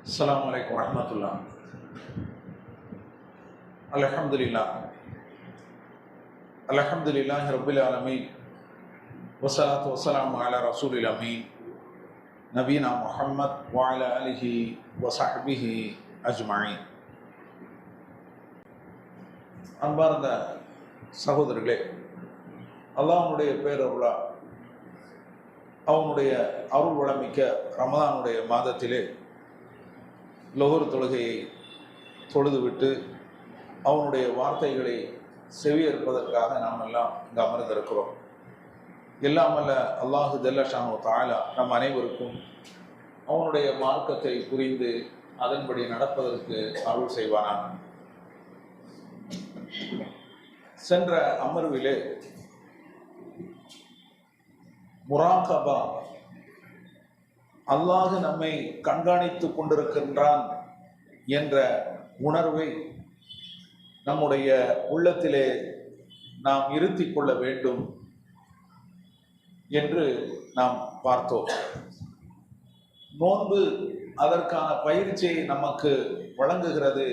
அஸ்ஸலாமு அலைக்கும் வரஹ்மத்துல்லாஹ். அல்ஹம்துலில்லாஹ் அல்ஹம்துலில்லாஹி ரப்பில் ஆலமீன் வஸ்ஸலாத்து வஸ்ஸலாமு அலா ரசூலில் அமீன் நபீனா முஹம்மத் வ அலா ஆலிஹி வ ஸஹ்பிஹி அஜ்மஈன். அன்பார்ந்த சகோதரர்களே, அல்லாஹ்வுடைய பேரருளா அவனுடைய அருள் வளமிக்க ரமதானுடைய மாதத்திலே லொஹர் தொழுகையை தொழுதுவிட்டு அவனுடைய வார்த்தைகளை செவியேற்பதற்காக நாம் எல்லாம் இங்கு அமர்ந்திருக்கிறோம். எல்லாமல்ல அல்லாஹு ஜல்ல ஷானு தஆலா நம் அனைவருக்கும் அவனுடைய மார்க்கத்தை புரிந்து அதன்படி நடப்பதற்கு அருள் செய்வானான். சென்ற அமர்விலே முராகபா, அல்லாஹ் நம்மை கண்காணித்துக் கொண்டிருக்கின்றான் என்ற உணர்வை நம்முடைய உள்ளத்திலே நாம் இருத்திக் கொள்ள வேண்டும் என்று நாம் பார்த்தோம். நோன்பு அதற்கான பயிற்சியை நமக்கு வழங்குகிறது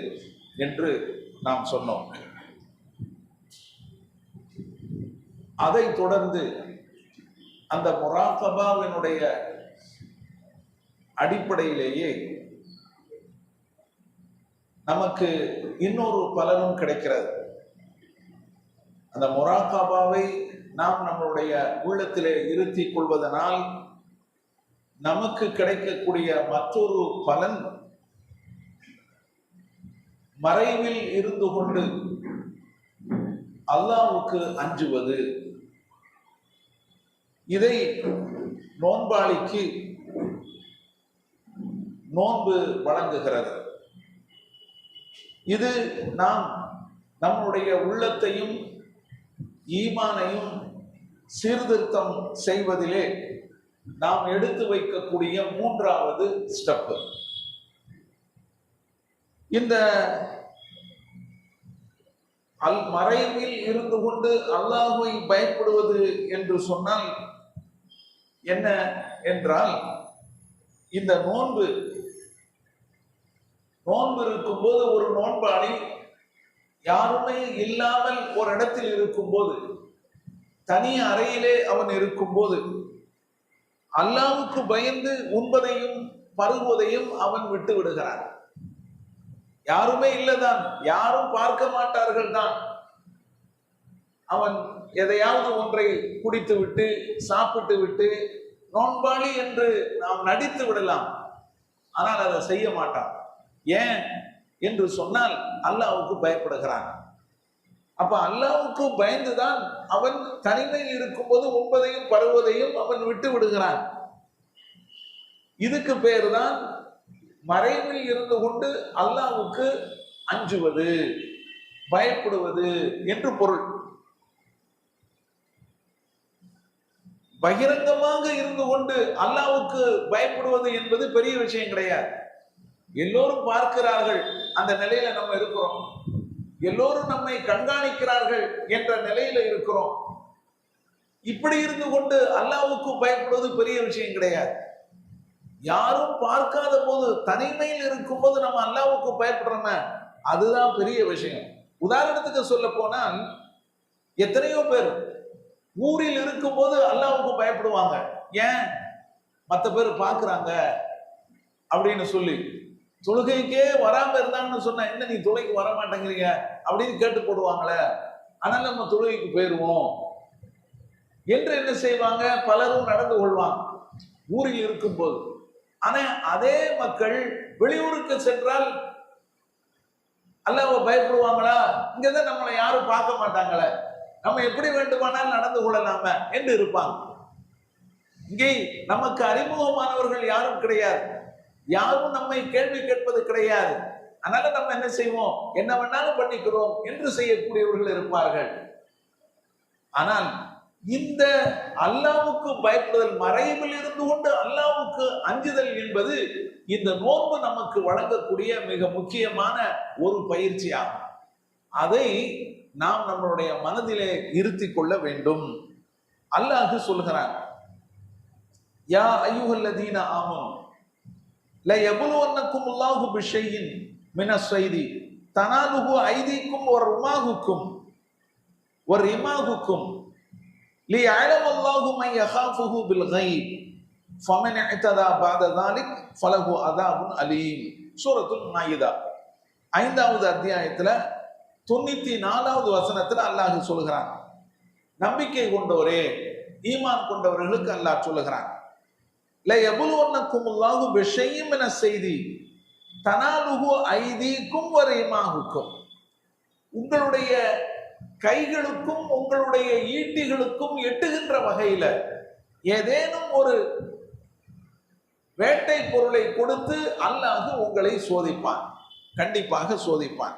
என்று நாம் சொன்னோம். அதைத் தொடர்ந்து அந்த முராகபாவினுடைய அடிப்படையிலேயே நமக்கு இன்னொரு பலனும் கிடைக்கிறது. அந்த முராகபாவை நாம் நம்மளுடைய உள்ளத்திலே இருத்திக் கொள்வதனால் நமக்கு கிடைக்கக்கூடிய மற்றொரு பலன், மறைவில் இருந்து கொண்டு அல்லாஹ்வுக்கு அஞ்சுவது. இதை நோன்பாளிக்கு நோன்பு வழங்குகிறது. இது நாம் நம்முடைய உள்ளத்தையும் ஈமானையும் சீர்திருத்தம் செய்வதிலே நாம் எடுத்து வைக்கக்கூடிய மூன்றாவது ஸ்டெப். இந்த மறைவில் இருந்து கொண்டு அல்லாஹ்வை பயப்படுவது என்று சொன்னால் என்ன என்றால், இந்த நோன்பு இருக்கும்போது ஒரு நோன்பாளி யாருமே இல்லாமல் ஒரு இடத்தில் இருக்கும்போது, தனி அறையிலே அவன் இருக்கும்போது, அல்லாஹ்வுக்கு பயந்து உண்பதையும் பருகுவதையும் அவன் விட்டு விடுகிறான். யாருமே இல்லைதான், யாரும் பார்க்க மாட்டார்கள் தான். அவன் எதையாவது ஒன்றை குடித்து விட்டு சாப்பிட்டு விட்டு நோன்பாளி என்று நாம் நடித்து விடலாம், ஆனால் அதை செய்ய மாட்டான். ஏன் என்று சொன்னால் அல்லாஹ்வுக்கு பயப்படுகிறான். அப்ப அல்லாஹ்வுக்கு பயந்துதான் அவன் தனிமையில் இருக்கும்போது உண்பதையும் பருவதையும் அவன் விட்டு விடுகிறான். இதுக்கு பேர் தான் மறைவில் இருந்து கொண்டு அல்லாஹ்வுக்கு அஞ்சுவது, பயப்படுவது என்று பொருள். பகிரங்கமாக இருந்து கொண்டு அல்லாஹ்வுக்கு பயப்படுவது என்பது பெரிய விஷயம் கிடையாது. எல்லோரும் பார்க்கிறார்கள், அந்த நிலையில நம்ம இருக்கிறோம். எல்லோரும் நம்மை கண்காணிக்கிறார்கள் என்ற நிலையில இருக்கிறோம். இப்படி இருந்து கொண்டு அல்லாஹ்வுக்கு பயப்படுவது பெரிய விஷயம் கிடையாது. யாரும் பார்க்காத போது, தனிமையில் இருக்கும் போது நம்ம அல்லாஹ்வுக்கு பயப்படுறோமே, அதுதான் பெரிய விஷயம். உதாரணத்துக்கு சொல்ல போனால், எத்தனையோ பேர் ஊரில் இருக்கும் போது அல்லாஹ்வுக்கு பயப்படுவாங்க. ஏன்? மற்ற பேர் பார்க்கிறாங்க அப்படின்னு சொல்லி. தொழுகைக்கே வராம இருந்தாங்கன்னு சொன்னா, என்ன நீ தொழுகைக்கு வர மாட்டேங்கிறீங்க அப்படின்னு கேட்டு போடுவாங்களே, ஆனால் நம்ம தொழுகைக்கு போயிருவோம் என்று என்ன செய்வாங்க, பலரும் நடந்து கொள்வாங்க ஊரில் இருக்கும் போது. ஆனா அதே மக்கள் வெளியூருக்கு சென்றால் அல்லாஹ்வை பயப்படுவாங்களா? இங்கதான் நம்மளை யாரும் பார்க்க மாட்டாங்களே, நம்ம எப்படி வேண்டுமானால் நடந்து கொள்ளலாம என்று இருப்பாங்க. இங்கே நமக்கு அறிமுகமானவர்கள் யாரும் கிடையாது, யாரும் நம்மை கேள்வி கேட்பது கிடையாது. அதனால நம்ம என்ன செய்வோம், என்ன வேணாலும் பண்ணிக்கிறோம் என்று செய்யக்கூடியவர்கள் இருப்பார்கள். ஆனால் இந்த அல்லாஹ்வுக்கு பயப்படுதல், மறைவில் இருந்து கொண்டு அல்லாஹ்வுக்கு அஞ்சுதல் என்பது இந்த நோன்பு நமக்கு வழங்கக்கூடிய மிக முக்கியமான ஒரு பயிற்சியாகும். அதை நாம் நம்மளுடைய மனதிலே இருத்திக் கொள்ள வேண்டும். அல்லாஹ் சொல்கிறான், யா அய்யுஹல்லதீன ஆமனு, ல யபுலுவன்னக்கும் அல்லாஹு பிஷையின் மினஸ் ஸைதி தனாலுஹு ஐதீக்கும் ஒரு ருமாகுக்கும் ஒரு ரிமாகுக்கும் லியஅலம அல்லாஹு மன் யகாஃபுஹு பில் கைப் ஃபமன் இஅ்ததா பஅத ذلك ஃபலஹு அஸாபுன் அலீம். சூரத்துல் மாயிதா 5வது அத்தியாயத்துல 94வது வசனத்துல அல்லாஹ் சொல்கிறான், நம்பிக்கை கொண்டவரே, ஈமான் கொண்டவர்களுக்கு அல்லாஹ் சொல்லுகிறான், ல யபுலுவன்னக்கும் அல்லாஹு பிஷையின் மினஸ் ஸைதி தனாலுஹு ஐதீக்கும் வ ரிமாகுக்கும். உங்களுடைய கைகளுக்கும் உங்களுடைய ஈட்டிகளுக்கும் எட்டுகின்ற வகையில ஏதேனும் ஒரு வேட்டை பொருளை கொடுத்து அல்லாஹ் உங்களை சோதிப்பான், கண்டிப்பாக சோதிப்பான்.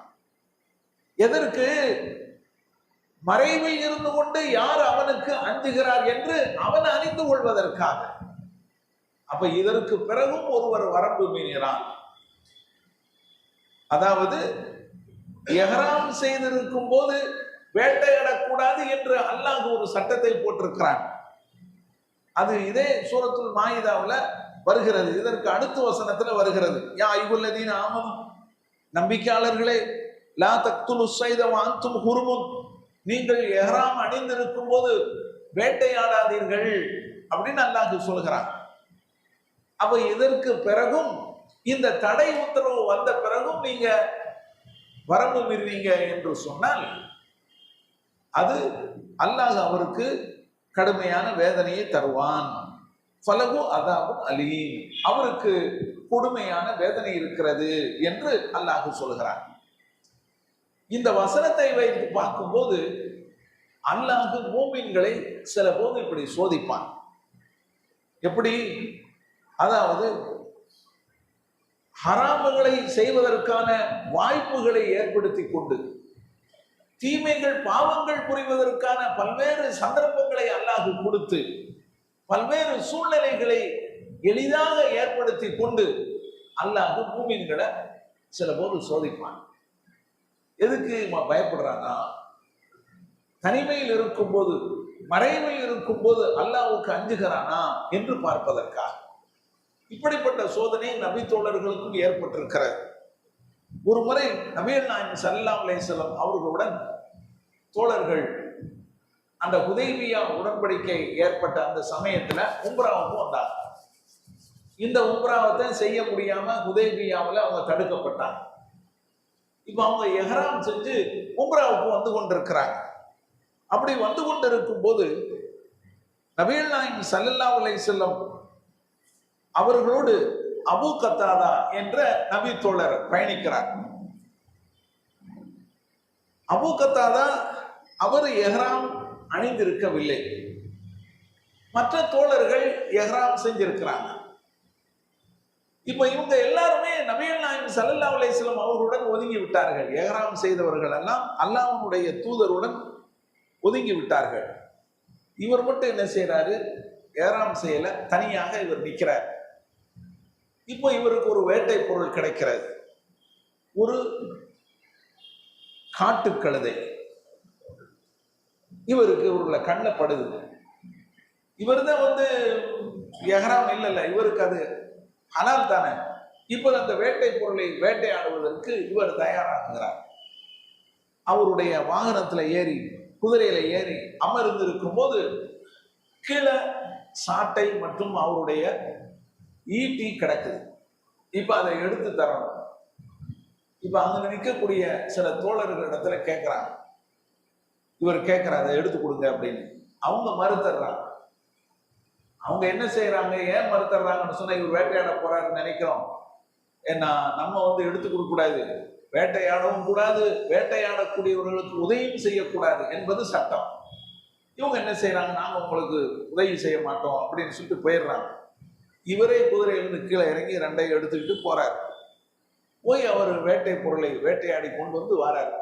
எதற்கு? மறைவில் இருந்து கொண்டு யார் அவனுக்கு அஞ்சுகிறார் என்று அவன் அறிந்து கொள்வதற்காக. அப்ப இதற்கு பிறகும் ஒருவர் வரம்பு மீறினான், அதாவது எஹ்ராம் செய்திருக்கும் போது வேட்டையாடக்கூடாது என்று அல்லாஹ் ஒரு சட்டத்தை போட்டிருக்கிறான். அது இதே சூரத்துல் மாயிதாவுல வருகிறது. இதற்கு அடுத்த வசனத்துல வருகிறது, யா அய்யுஹல்லதீன ஆமனு, நம்பிக்கையாளர்களே, லா தக்துலு ஸைத வ அன்தும் ஹுருமுன், நீங்கள் எஹ்ராம் அணிந்திருக்கும் போது வேட்டையாடாதீர்கள் அப்படின்னு அல்லாஹ் சொல்கிறான். அப்ப இதற்கு பிறகும், இந்த தடை உத்தரவு வந்த பிறகும் நீங்க வரம்பு மீறுவீங்க என்று சொன்னால் அது அல்லாஹ் அவருக்கு கடுமையான வேதனையை தருவான். ஃபலஹு அஸாபுன் அலீம், அவருக்கு கொடுமையான வேதனை இருக்கிறது என்று அல்லாஹ் சொல்கிறான். இந்த வசனத்தை வைத்து பார்க்கும்போது அல்லாஹ் மூமின்களை சில போது இப்படி சோதிப்பான். எப்படி? அதாவது ஹராமுகளை செய்வதற்கான வாய்ப்புகளை ஏற்படுத்தி கொண்டு தீமைகள் பாவங்கள் புரிவதற்கான பல்வேறு சந்தர்ப்பங்களை அல்லாஹ் கொடுத்து பல்வேறு சூழ்நிலைகளை எளிதாக ஏற்படுத்தி கொண்டு அல்லாஹ் மூமின்களை சில போது சோதிப்பான். எதுக்கு பயப்படுறாங்க? தனிமையில் இருக்கும் போது, மறைவில் இருக்கும் போது அல்லாஹ்வுக்கு அஞ்சுகிறானா என்று பார்ப்பதற்காக. இப்படிப்பட்ட சோதனை நபி தோழர்களுக்கும் ஏற்பட்டிருக்கிறது. ஒரு முறை நபிகள் நாயகம் ஸல்லல்லாஹு அலைஹி வஸல்லம் அவர்களுடன் தோழர்கள் அந்த ஹுதைபியா உடன்படிக்கை ஏற்பட்ட அந்த சமயத்துல உம்ராவுக்கு வந்தாங்க. இந்த உம்ராவை செய்ய முடியாம ஹுதைபியாவில் அவங்க தடுக்கப்பட்டாங்க. இப்ப அவங்க எஹ்ராம் செஞ்சு உம்ராவுக்கு வந்து கொண்டிருக்கிறாங்க. அப்படி வந்து கொண்டிருக்கும் போது நபிகள் நாயகம் ஸல்லல்லாஹு அலைஹி வஸல்லம் அவர்களோடு அபூ கத்தாதா என்ற நபி தோழர் பயணிக்கிறார். அபூ கத்தாதா அவர் எஹ்ராம் அணிந்திருக்கவில்லை, மற்ற தோழர்கள் எஹ்ராம் செஞ்சிருக்கிறாங்க. இப்ப இவங்க எல்லாருமே நபிகள் நாயகம் ஸல்லல்லாஹு அலைஹி வஸல்லம் அவர்களுடன் ஒதுங்கி விட்டார்கள். எஹ்ராம் செய்தவர்கள் எல்லாம் அல்லாஹ்வுடைய தூதருடன் ஒதுங்கி விட்டார்கள். இவர் மட்டும் என்ன செய்யறாரு? எஹ்ராம் செய்யல, தனியாக இவர் நிற்கிறார். இப்போ இவருக்கு ஒரு வேட்டை பொருள் கிடைக்கிறது, ஒரு காட்டு கழுதை இவருக்கு உள்ள கண்ணில் படுது. இவர் தான் எஹ்ராம் இல்லைல்ல, இவருக்கு அது ஹலால் தானே. இப்போ அந்த வேட்டை பொருளை வேட்டையாடுவதற்கு இவர் தயாராகிறார். அவருடைய வாகனத்துல ஏறி, குதிரையில ஏறி அமர்ந்து இருக்கும் போது கீழே சாட்டை மற்றும் அவருடைய ஈட்டி கிடக்குது. இப்ப அதை எடுத்து தரணும். இப்ப அங்க நிற்கக்கூடிய சில தோழர்கள் இடத்துல கேட்கிறாங்க, இவர் கேட்கிறார் அதை எடுத்து கொடுங்க அப்படின்னு. அவங்க மறுத்துறாங்க. அவங்க என்ன செய்யறாங்க, ஏன் மறுத்துறாங்கன்னு சொன்னா, இவர் வேட்டையாட போறாருன்னு நினைக்கிறோம். ஏன்னா நம்ம எடுத்து கொடுக்க கூடாது, வேட்டையாடவும் கூடாது, வேட்டையாடக்கூடியவர்களுக்கு உதவியும் செய்யக்கூடாது என்பது சட்டம். இவங்க என்ன செய்யறாங்க, நாங்க உங்களுக்கு உதவி செய்ய மாட்டோம் அப்படின்னு சொல்லிட்டு போயிடுறாங்க. இவரே குதிரையிலிருந்து கீழே இறங்கி ரெண்டையும் எடுத்துக்கிட்டு போறார். போய் அவர் வேட்டை பொருளை வேட்டையாடி கொண்டு வரார்.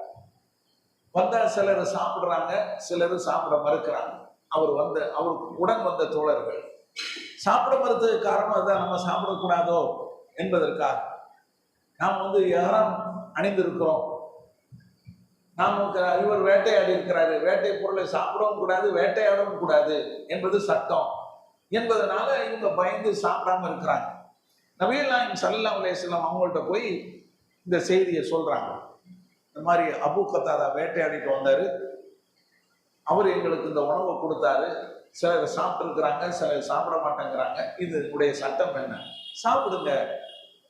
வந்தா சிலர் சாப்பிடுறாங்க, சிலர் சாப்பிட மறுக்கிறாங்க. அவருக்கு உடன் வந்த தோழர்கள் சாப்பிட மறுத்ததுக்கு காரணம் அதுதான், நம்ம சாப்பிடக்கூடாதோ என்பதற்காக. நாம் யாரும் அணிந்திருக்கிறோம், இவர் வேட்டையாடி இருக்கிறாரு, வேட்டை பொருளை சாப்பிடவும் கூடாது, வேட்டையாடவும் கூடாது என்பது சட்டம் என்பதனால இவங்க பயந்து சாப்பிடாம இருக்கிறாங்க. நபிகள் நாயகம் ஸல்லல்லாஹு அலைஹி வஸல்லம் அவங்கள்ட்ட போய் இந்த செய்தியை சொல்றாங்க. இந்த மாதிரி அபூ கத்தாதா வேட்டையாடிட்டு வந்தாரு, அவர் எங்களுக்கு இந்த உணவை கொடுத்தாரு, சிலர் சாப்பிட்டுருக்கிறாங்க, சிலர் சாப்பிட மாட்டேங்கிறாங்க, இது உடைய சட்டம் என்ன? சாப்பிடுங்க,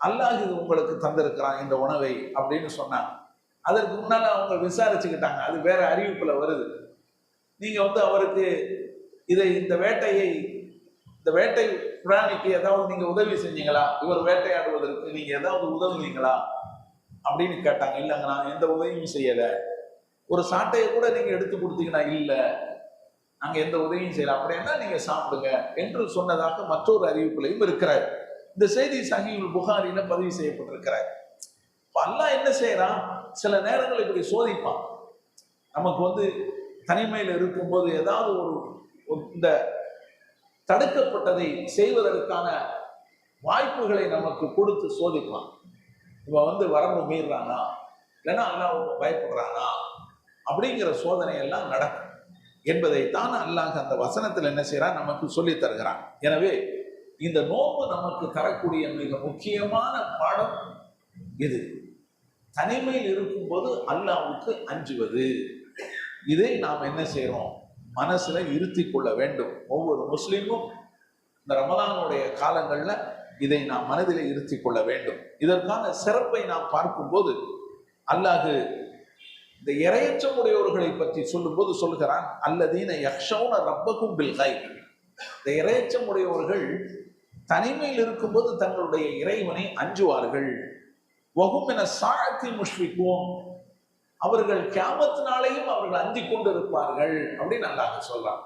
அல்லாஹ் இது உங்களுக்கு தந்திருக்கிறான் இந்த உணவை அப்படின்னு சொன்னாங்க. அதற்கு முன்னால அவங்க விசாரிச்சுக்கிட்டாங்க, அது வேற அறிவிப்புல வருது. நீங்க அவருக்கு இந்த வேட்டை பிராணிக்கு ஏதாவது நீங்க உதவி செஞ்சீங்களா, இவர் வேட்டையாடுவதற்கு நீங்க ஏதாவது உதவுனீங்களா அப்படின்னு கேட்டாங்க. இல்லைங்க, நான் எந்த உதவியும் செய்யல. ஒரு சாட்டையை கூட நீங்க எடுத்து கொடுத்தீங்கன்னா இல்ல, நாங்க எந்த உதவியும் செய்யல, அப்படின்னா நீங்க சாப்பிடுங்க என்று சொன்னதாக மற்றொரு அறிவிப்புலையும் இருக்கிறார். இந்த செய்தி சஹீஹுல் புகாரில பதிவு செய்யப்பட்டிருக்கிறார். அல்லாஹ் என்ன செய்யறான், சில நேரங்கள் இப்படி சோதிப்பான். நமக்கு தனிமையில் இருக்கும்போது ஏதாவது இந்த தடுக்கப்பட்டதை செய்வதற்கான வாய்ப்புகளை நமக்கு கொடுத்து சோதிப்பான். இவன் வரம்பு மீறானா, இல்லைன்னா அல்லாஹ்வுக்கு பயப்படுறானா அப்படிங்கிற சோதனை எல்லாம் நடக்கும் என்பதைத்தான் அல்லாஹ் அந்த வசனத்தில் என்ன செய்யறான், நமக்கு சொல்லி தருகிறான். எனவே இந்த நோன்பு நமக்கு தரக்கூடிய மிக முக்கியமான பாடம் இது. தனிமையில் இருக்கும்போது அல்லாஹ்வுக்கு அஞ்சுவது, இதை நாம் என்ன செய்யறோம், மனசுல இருத்தி கொள்ள வேண்டும். ஒவ்வொரு முஸ்லிமும் இந்த ரமலானுடைய காலங்கள்ல இதை நாம் மனதில் இருத்தி கொள்ள வேண்டும். இதற்கான சிறப்பை நாம் பார்க்கும்போது அல்லாஹ் இந்த இறையச்சமுடையவர்களை பற்றி சொல்லும்போது சொல்கிறான், அல்லதீன யக்ஷௌன ரப்பகும் பில் கைப். இந்த இறையச்சமுடையவர்கள் தனிமையில் இருக்கும்போது தங்களுடைய இறைவனை அஞ்சுவார்கள். வஹும் மின ஸாஅத்தி முஷ்ஃபிகூன். அவர்கள் கியாமத் நாளையும் அவர்கள் அஞ்சிக் கொண்டு இருப்பார்கள் அப்படின்னு அல்லாஹ் சொல்றான்.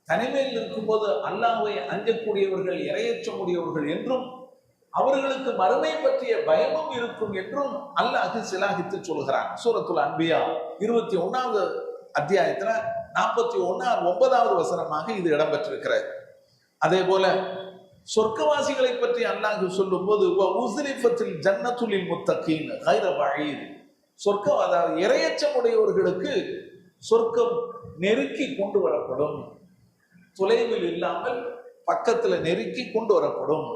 தனிமையில் இருக்கும்போது அல்லாஹ்வை அஞ்சக்கூடியவர்கள் இறையச்சமுடையவர்கள் என்றும் அவர்களுக்கு மறுமை பற்றிய பயமும் இருக்கும் என்றும் அல்லாஹ் சிலாகித்து சொல்கிறான். சூரத்துல் அன்பியா 21வது அத்தியாயத்துல 49வது வசனமாக இது இடம்பெற்றிருக்கிறது. அதே போல சொர்க்கவாசிகளை பற்றி அல்லாஹ் சொல்லும் போது உஸ்ரிஃபத்தில் ஜன்னத்துலில் முத்தகீன் கைர பஈத். சொர்க்கம், அதாவது இறையச்சமுடையவர்களுக்கு சொர்க்கம் நெருக்கி கொண்டு வரப்படும், தொலைவில் இல்லாமல் பக்கத்துல நெருக்கி கொண்டு வரப்படும்.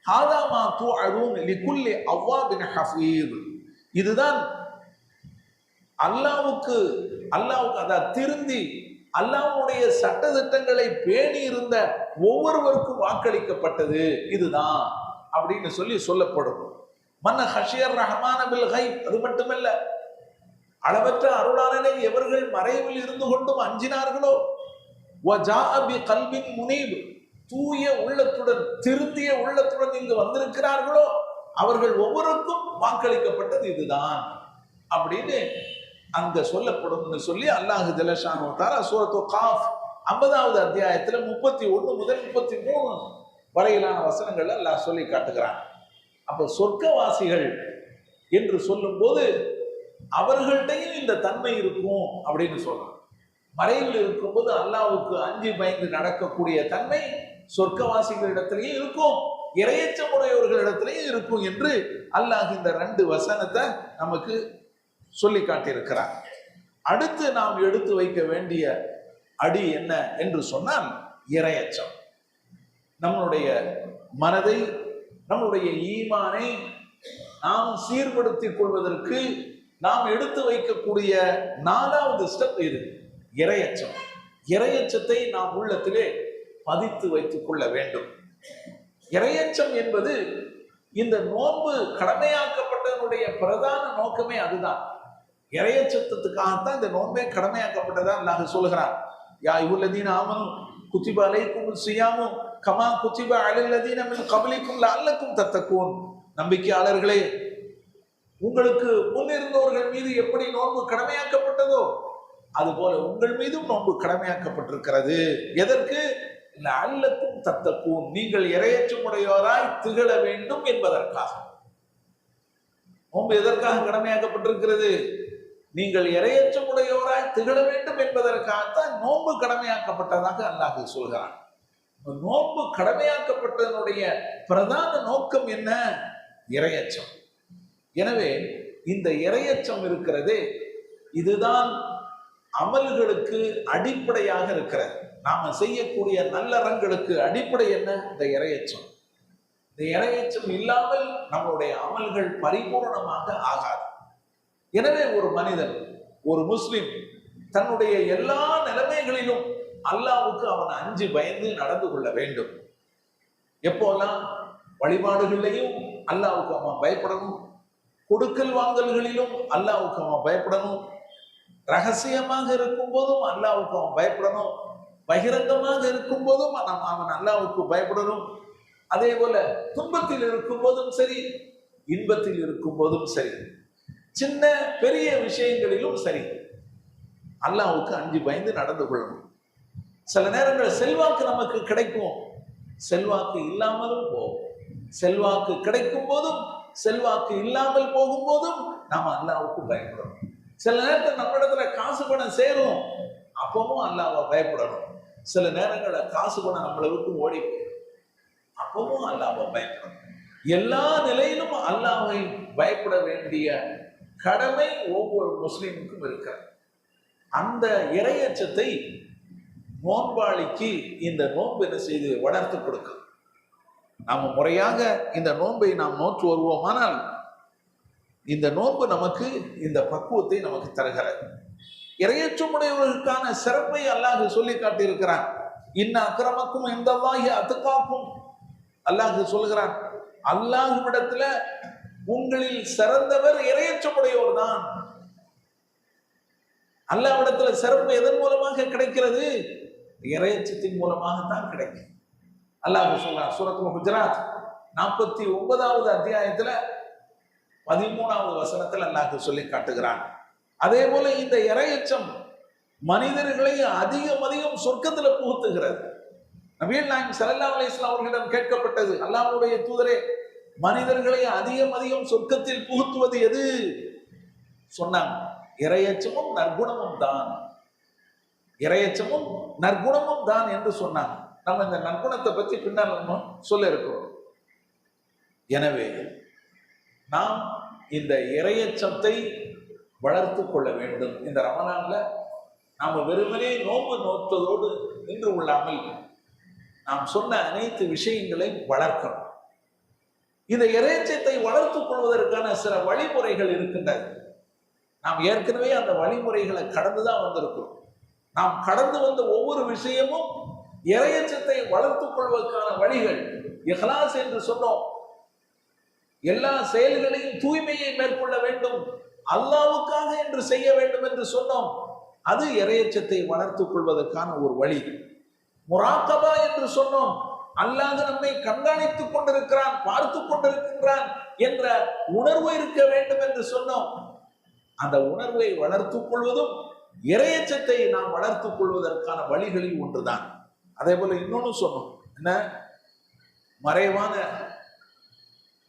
ஹாதாமா துஅதூன் லிகுல்லி அவ்வாபின் ஹஃபீத். இதுதான் அல்லாஹ்வுக்கு அதாவது திருந்தி அல்லாஹ்வுடைய சட்ட திட்டங்களை பேணி இருந்த ஒவ்வொருவருக்கும் வாக்களிக்கப்பட்டது இதுதான் அப்படின்னு சொல்லப்படும். மன்ன ஹஷியர் ரஹ்மான பில் கைப். அது மட்டுமல்ல, அளவற்ற அருளாளனை எவர்கள் மறைவில் இருந்து கொண்டும் அஞ்சினார்களோ, வஜாஅ பிகல்பின் முனீப், தூய உள்ளத்துடன் திருந்திய உள்ளத்துடன் இங்கு வந்திருக்கிறார்களோ அவர்கள் ஒவ்வொருக்கும் வாக்களிக்கப்பட்டது இதுதான் அப்படின்னு அங்க சொல்லப்படும் சொல்லி அல்லாஹ் ஜல்லஷானு தஆலா சூரத்து காஃப் 50வது அத்தியாயத்துல 31 முதல் 33 வரையிலான வசனங்கள்ல அல்லாஹ் சொல்லி காட்டுகிறான். அப்ப சொர்க்கவாசிகள் என்று சொல்லும் போது அவர்கள்ட்டையும் இந்த தன்மை இருக்கும் அப்படின்னு சொல்றான். மறைவில் இருக்கும்போது அல்லாஹ்வுக்கு அஞ்சி பயந்து நடக்கக்கூடிய தன்மை சொர்க்கவாசிகளிடத்திலேயும் இருக்கும், இறையச்சமுடையவர்களிடத்திலேயும் இருக்கும் என்று அல்லாஹ் இந்த 2 வசனத்தை நமக்கு சொல்லி காட்டியிருக்கிறார். அடுத்து நாம் எடுத்து வைக்க வேண்டிய அடி என்ன என்று சொன்னால் இறையச்சம். நம்மளுடைய மனதை, நம்முடைய ஈமானை நாம் சீர்படுத்திக் கொள்வதற்கு நாம் எடுத்து வைக்கக்கூடிய 4வது ஸ்டெப் இது இறையச்சம். இறையச்சத்தை நாம் உள்ளத்திலே பதித்து வைத்துக் கொள்ள வேண்டும். இறையச்சம் என்பது இந்த நோன்பு கடமையாக்கப்பட்டதனுடைய பிரதான நோக்கமே அதுதான். இறையச்சத்துக்காகத்தான் இந்த நோன்பே கடமையாக்கப்பட்டதா அல்லாஹ் சொல்கிறான். யா அய்யுஹல்லதீன ஆமனு குத்திப அலைக்குமுஸ் ஸியாமு கமா குத்திப அலல்லதீன மின் கப்லிக்கும் லஅல்லக்கும் தத்தகூன். நம்பிக்கையாளர்களே, உங்களுக்கு முன்னிருந்தவர்கள் மீது எப்படி நோன்பு கடமையாக்கப்பட்டதோ அதுபோல உங்கள் மீதும் நோன்பு கடமையாக்கப்பட்டிருக்கிறது. எதற்கு? லஅல்லக்கும் தத்தகூன், நீங்கள் இறையச்சமுடையோராய் திகழ வேண்டும் என்பதற்காக. நோன்பு எதற்காக கடமையாக்கப்பட்டிருக்கிறது? நீங்கள் இறையச்சமுடையோராய் திகழ வேண்டும் என்பதற்காகத்தான் நோன்பு கடமையாக்கப்பட்டதாக அல்லாஹ் சொல்கிறான். நோன்பு கடமையாக்கப்பட்டதனுடைய பிரதான நோக்கம் என்ன? இறையச்சம். எனவே இந்த இறையச்சம் இருக்கிறதே, இதுதான் அமல்களுக்கு அடிப்படையாக இருக்கிறது. நாம செய்யக்கூடிய நல்லறங்களுக்கு அடிப்படை என்ன? இந்த இறையச்சம். இந்த இரையச்சம் இல்லாமல் நம்மளுடைய அமல்கள் பரிபூர்ணமாக ஆகாது. எனவே ஒரு மனிதன், ஒரு முஸ்லிம் தன்னுடைய எல்லா நிலைமைகளிலும் அல்லாஹ்வுக்கு அவன் அஞ்சு பயந்து நடந்து கொள்ள வேண்டும். எப்போல்லாம் வழிபாடுகளிலையும் அல்லாஹ்வுக்கு அவன் பயப்படணும், கொடுக்கல் வாங்கல்களிலும் அல்லாஹ்வுக்கு அவன் பயப்படணும், ரகசியமாக இருக்கும் போதும் அல்லாஹ்வுக்கு அவன் பயப்படணும், பகிரங்கமாக இருக்கும் போதும் அவன் அல்லாஹ்வுக்கு பயப்படணும். அதே போல துன்பத்தில் இருக்கும் போதும் சரி, இன்பத்தில் இருக்கும் போதும் சரி, சின்ன பெரிய விஷயங்களிலும் சரி, அல்லாஹ்வுக்கு அஞ்சு பயந்து நடந்து கொள்ளணும். சில நேரங்கள் செல்வாக்கு நமக்கு கிடைக்கும், செல்வாக்கு இல்லாமலும் போகும். செல்வாக்கு கிடைக்கும் போதும் செல்வாக்கு இல்லாமல் போகும் போதும் நாம அல்லாஹ்வுக்கு பயப்படணும். சில நேரத்தில் நம்ம இடத்துல காசு பணம் சேரும், அப்பவும் அல்லாஹ்வை பயப்படணும். சில நேரங்களில் காசு பணம் நம்மளை விட்டு ஓடி போயிடும், அப்பவும் அல்லாஹ்வை பயப்படணும். எல்லா நிலையிலும் அல்லாஹ்வை பயப்பட வேண்டிய கடமை ஒவ்வொரு முஸ்லிமுக்கும் இருக்கிறது. அந்த இறையச்சத்தை நோன்பாளிக்கு இந்த நோன்பு என்ன செய்து வளர்த்து கொடுக்கும். நாம முறையாக இந்த நோன்பை நாம் நோற்று வருவோமானால் இந்த நோன்பு நமக்கு இந்த பக்குவத்தை நமக்கு தருகிறது. இறையச்சமுடையவர்களுக்கான சிறப்பை அல்லாஹ் சொல்லி காட்டியிருக்கிறான். இன்ன அக்கிரமக்கும் இந்தல்லாஹி அத்காக்கும். அல்லாஹ் சொல்கிறான், அல்லாஹ்விடத்துல உங்களில் சிறந்தவர் இறையச்சமுடையவர் தான். அல்லாஹ்விடத்துல சிறப்பு எதன் மூலமாக கிடைக்கிறது? இறையச்சத்தின் மூலமாகத்தான் கிடைக்கும். அல்லாஹ் சொல்றான் சூரத்துல் ஹுஜராத் 49வது அத்தியாயத்துல 13வது வசனத்தில் அல்லாஹ் சொல்லி காட்டுகிறான். அதே போல இந்த இறையச்சம் மனிதர்களை அதிகம் அதிகம் சொர்க்கத்துல புகுத்துகிறது. நபிகள் நாயகம் ஸல்லல்லாஹு அலைஹி வஸல்லம் அவர்களிடம் கேட்கப்பட்டது, அல்லாஹ்வுடைய தூதரே, மனிதர்களை அதிகம் அதிகம் சொர்க்கத்தில் புகுத்துவது எது? சொன்னாங்க, இறையச்சமும் நற்குணமும் தான். இறையச்சமும் நற்குணமும் தான் என்று சொன்னாங்க. நம்ம இந்த நற்குணத்தை பற்றி பின்னால் நம்ம சொல்ல இருக்கிறோம். எனவே நாம் இந்த இறையச்சத்தை வளர்த்து கொள்ள வேண்டும். இந்த ரமலான்ல நாம வெறுமனே நோன்பு நோற்றதோடு நின்று கொள்ளாமல் நாம் சொன்ன அனைத்து விஷயங்களையும் வளர்க்கணும். இந்த இறையச்சத்தை வளர்த்துக் கொள்வதற்கான சில வழிமுறைகள் இருக்கின்றது. நாம் ஏற்கனவே அந்த வழிமுறைகளை கடந்துதான் வந்திருக்கிறோம். நாம் கடந்து வந்த ஒவ்வொரு விஷயமும் இறையச்சத்தை வளர்த்துக் கொள்வதற்கான வழிகள். இஹ்லாஸ் என்று சொன்னோம், எல்லா செயல்களையும் தூய்மையை மேற்கொள்ள வேண்டும், அல்லாஹ்வுக்காக என்று செய்ய வேண்டும் என்று சொன்னோம். அது இறையச்சத்தை வளர்த்துக் கொள்வதற்கான ஒரு வழி. முராக்கபா என்று சொன்னோம், அல்லாஹ் நம்மை கண்காணித்துக் கொண்டிருக்கிறான், பார்த்து கொண்டிருக்கின்றான் என்ற உணர்வு இருக்க வேண்டும் என்று சொன்னோம். அந்த உணர்வை வளர்த்துக் கொள்வதும் இறையச்சத்தை நாம் வளர்த்துக் கொள்வதற்கான வழிகளில் ஒன்றுதான். அதே போல இன்னொன்னு சொன்னோம், என்ன, மறைவான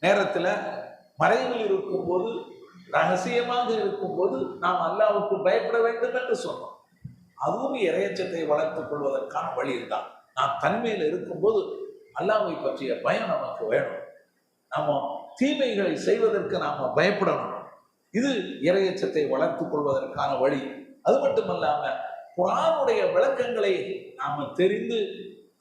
நேரத்துல மறைவில் இருக்கும் போது, ரகசியமாக இருக்கும் போது நாம் அல்லாஹ்வுக்கு பயப்பட வேண்டும் என்று சொன்னோம். அதுவும் இறையச்சத்தை வளர்த்துக் கொள்வதற்கான வழிதான். நாம் தனிமையில் இருக்கும்போது அல்லாஹ்வை பற்றிய பயம் நமக்கு வேணும். நம்ம தீமைகளை செய்வதற்கு நாம பயப்படணும். இது இறையச்சத்தை வளர்த்துக் கொள்வதற்கான வழி. அது மட்டுமல்லாம குர்ஆனுடைய விளக்கங்களை நாம தெரிந்து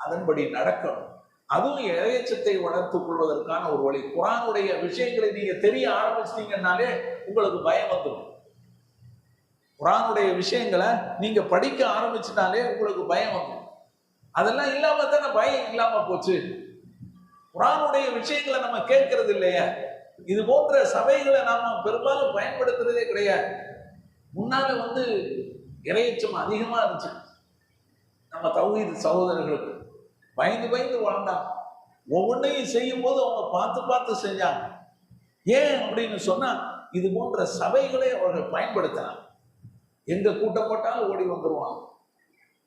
அதன்படி நடக்கணும். அதுவும் இறையச்சத்தை வளர்த்துக் கொள்வதற்கான ஒரு வழி. குர்ஆனுடைய விஷயங்களை நீங்க தெரிய ஆரம்பிச்சிட்டீங்கன்னாலே உங்களுக்கு பயம் வந்துடும். குர்ஆனுடைய விஷயங்களை நீங்க படிக்க ஆரம்பிச்சிட்டாலே உங்களுக்கு பயம் வந்துடும். அதெல்லாம் இல்லாம தானே பயம் இல்லாம போச்சு. குர்ஆனுடைய விஷயங்களை நம்ம கேட்கறது இல்லையா? இது போன்ற சபைகளை நாம பெரும்பாலும் பயன்படுத்துறதே கிடையாது. முன்னால இறையச்சம் அதிகமா இருந்துச்சு. நம்ம தௌஹீத் சகோதரர்களுக்கு பயந்து பயந்து வாழ்ந்தாங்க. ஒவ்வொன்றையும் செய்யும் போது அவங்க பார்த்து பார்த்து செஞ்சாங்க. ஏன் அப்படின்னு சொன்னா, இது போன்ற சபைகளை அவர்கள் பயன்படுத்தினாங்க. எங்க கூட்டம் போட்டாலும் ஓடி வந்துருவாங்க.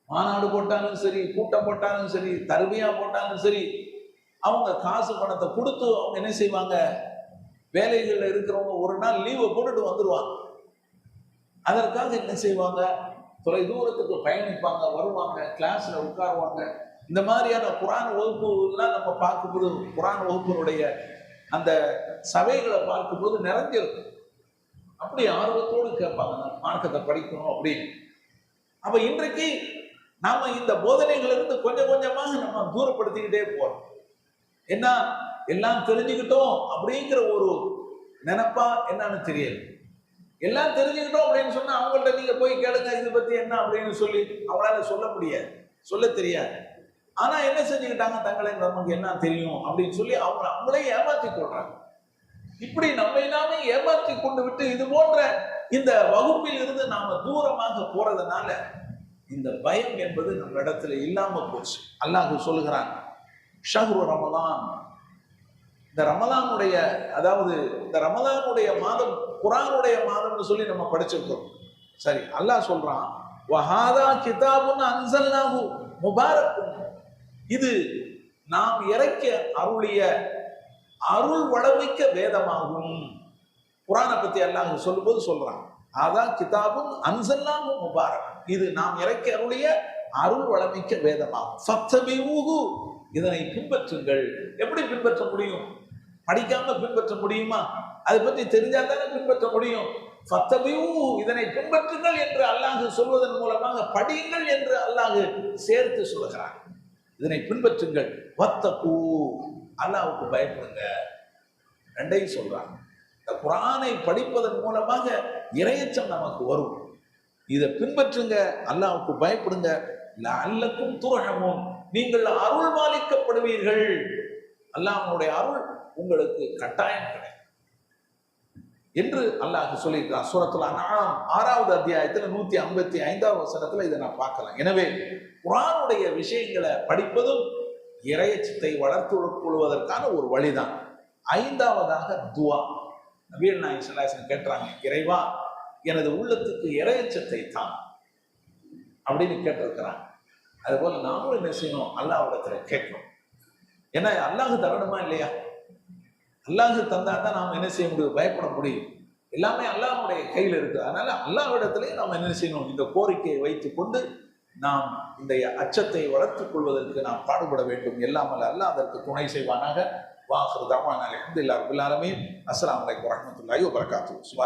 மாநாடு போட்டாலும் சரி, கூட்டம் போட்டாலும் சரி, தர்பியா போட்டாலும் சரி, அவங்க காசு பணத்தை கொடுத்து அவங்க என்ன செய்வாங்க, வேலைகள்ல இருக்கிறவங்க ஒரு நாள் லீவை போட்டுட்டு வந்துருவாங்க. அதற்காக என்ன செய்வாங்க, தொலை தூரத்துக்கு பயணிப்பாங்க, வருவாங்க, கிளாஸ்ல உட்காருவாங்க. இந்த மாதிரியான குர்ஆன் வகுப்புலாம் நம்ம பார்க்கும்போது, குர்ஆன் வகுப்பினுடைய அந்த சபைகளை பார்க்கும்போது நிறைஞ்சிருக்கும். அப்படி ஆர்வத்தோடு கேட்பாங்க, மார்க்கத்தை படிக்கணும் அப்படின்னு. அப்ப இன்றைக்கு நாம இந்த போதனைகளிலிருந்து கொஞ்சம் கொஞ்சமாக நம்ம தூரப்படுத்திக்கிட்டே போறோம். என்ன, எல்லாம் தெரிஞ்சுக்கிட்டோம் அப்படிங்கிற ஒரு நினைப்பா என்னன்னு தெரியல. எல்லாம் தெரிஞ்சுக்கிட்டோம் அப்படின்னு சொன்னா அவங்கள்ட்ட நீங்க போய் கேளுங்க இதை பத்தி என்ன அப்படின்னு சொல்லி அவங்களால சொல்ல முடியாது, சொல்ல தெரியாது. ஆனா என்ன செஞ்சுக்கிட்டாங்க, தங்களை நமக்கு என்ன தெரியும் அப்படின்னு சொல்லி அவங்களே ஏமாற்றி கொள்றாங்க. இப்படி நம்மை நாமே ஏமாற்றி கொண்டு விட்டு இது போன்ற இந்த வகுப்பில் இருந்து நாம தூரமாக போறதுனால இந்த பயம் என்பது நம்ம இடத்துல இல்லாம போச்சு. அல்லாஹ் சொல்லுகிறான், ஷஹ்ரு ரமலான், இந்த ரமலானுடைய அதாவது இந்த ரமலானுடைய மாதம் குர்ஆனுடைய மாதம்னு சொல்லி நம்ம படிச்சிருக்கோம். சரி, அல்லாஹ் சொல்றான், வஹாதா கிதாபுன் அன்ஸல்னாஹு முபாரக்குன், இது நாம் இறக்கிய அருளிய அருள் வளமிக்க வேதமாகும். குர்ஆனை பத்தி அல்லாஹ் சொல்லும்போது சொல்றான், அதான் கிதாபுன் அன்ஸல்னாஹு முபாரக், இது நாம் இறக்கி அருளிய அருள் வளமிக்க வேதமாகும். ஃபத்தபிஊஹு, இதனை பின்பற்றுங்கள். எப்படி பின்பற்ற முடியும்? படிக்காம பின்பற்ற முடியுமா? அதை பற்றி தெரிஞ்சா தானே பின்பற்ற முடியும். ஃபத்தபிஊஹு, இதனை பின்பற்றுங்கள் என்று அல்லாஹ் சொல்வதன் மூலமாக படியுங்கள் என்று அல்லாஹ் சேர்த்து சொல்லுகிறான். இதனை பின்பற்றுங்கள். வத்தகூ, அல்லாஹ்வுக்கு பயப்படுங்க. ரெண்டையும் சொல்றாங்க. இந்த குர்ஆனை படிப்பதன் மூலமாக இறையச்சம் நமக்கு வரும். இதை பின்பற்றுங்க, அல்லாஹ்வுக்கு பயப்படுங்க. லஅல்லக்கும் துர்ஹமூன், நீங்கள் அருள் பாலிக்கப்படுவீர்கள். அல்லாஹ்வுடைய அருள் உங்களுக்கு கட்டாயம் கிடைக்கும் என்று அல்லாஹ் சொல்லியிருக்கிறார். சூரத்துல் அன்ஆம் 6வது அத்தியாயத்தில் 155வது வசனத்துல இதை நான் பார்க்கலாம். எனவே குர்ஆனுடைய விஷயங்களை படிப்பதும் இறையச்சத்தை வளர்த்து கொள்வதற்கான ஒரு வழிதான். 5வதாக துஆ. நபிகள் நாயகம் ஸல்லல்லாஹு அலைஹி வஸல்லம் கேட்கிறாங்க, இறைவா எனது உள்ளத்துக்கு இறையச்சத்தை தான் அப்படின்னு கேட்டிருக்கிறாங்க. அதுபோல நாமும் என்ன செய்யணும், அல்லாஹ்விடத்துல கேட்கணும். ஏன்னா அல்லாஹ் தரணுமா இல்லையா? அல்லாஹ் தந்தா தான் நாம் என்ன செய்ய முடியும், பயப்பட முடியும். எல்லாமே அல்லாஹ்வுடைய கையில் இருக்கு. அதனால அல்லாஹ்விடத்திலே நாம் என்ன செய்யணும், இந்த கோரிக்கையை வைத்துக் கொண்டு நாம் இந்த அச்சத்தை வளர்த்துக் கொள்வதற்கு நாம் பாடுபட வேண்டும். எல்லாமல் அல்லாஹ் அதற்கு துணை செய்வானாக. வாஹிரு தஅவானா அல்ஹம்துலில்லாஹி ரப்பில் ஆலமீன். அஸ்ஸலாமு அலைக்கும் வரஹ்மத்துல்லாஹி வபரகாத்துஹு.